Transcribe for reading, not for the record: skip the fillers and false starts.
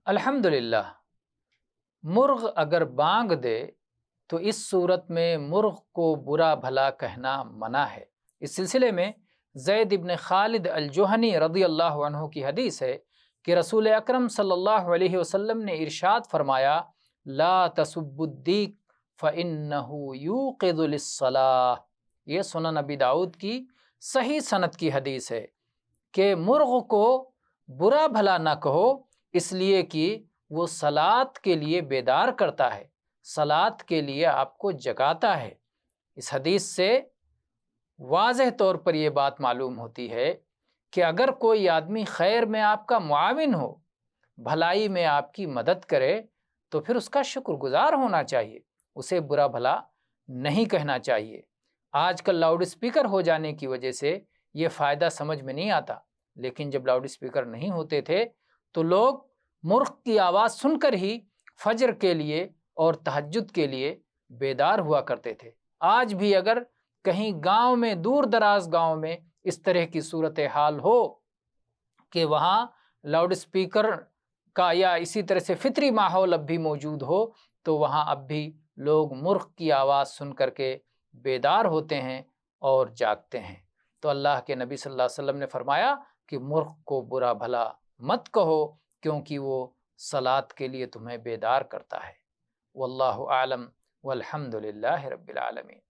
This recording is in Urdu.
الحمدللہ، مرغ اگر بانگ دے تو اس صورت میں مرغ کو برا بھلا کہنا منع ہے۔ اس سلسلے میں زید ابن خالد الجہنی رضی اللہ عنہ کی حدیث ہے کہ رسول اکرم صلی اللہ علیہ وسلم نے ارشاد فرمایا، لا تسبوا الدیک فإنہ یوقظ للصلاۃ۔ یہ سنن نبی داؤد کی صحیح سند کی حدیث ہے کہ مرغ کو برا بھلا نہ کہو، اس لیے کہ وہ صلاۃ کے لیے بیدار کرتا ہے، صلاۃ کے لیے آپ کو جگاتا ہے۔ اس حدیث سے واضح طور پر یہ بات معلوم ہوتی ہے کہ اگر کوئی آدمی خیر میں آپ کا معاون ہو، بھلائی میں آپ کی مدد کرے، تو پھر اس کا شکر گزار ہونا چاہیے، اسے برا بھلا نہیں کہنا چاہیے۔ آج کل لاؤڈ اسپیکر ہو جانے کی وجہ سے یہ فائدہ سمجھ میں نہیں آتا، لیکن جب لاؤڈ اسپیکر نہیں ہوتے تھے تو لوگ مرغ کی آواز سن کر ہی فجر کے لیے اور تہجد کے لیے بیدار ہوا کرتے تھے۔ آج بھی اگر کہیں گاؤں میں، دور دراز گاؤں میں اس طرح کی صورتحال ہو کہ وہاں لاؤڈ اسپیکر کا یا اسی طرح سے فطری ماحول اب بھی موجود ہو، تو وہاں اب بھی لوگ مرغ کی آواز سن کر کے بیدار ہوتے ہیں اور جاگتے ہیں۔ تو اللہ کے نبی صلی اللہ علیہ وسلم نے فرمایا کہ مرغ کو برا بھلا مت کہو، کیونکہ وہ صلاۃ کے لیے تمہیں بیدار کرتا ہے۔ واللہ اعلم والحمد للہ رب العالمین۔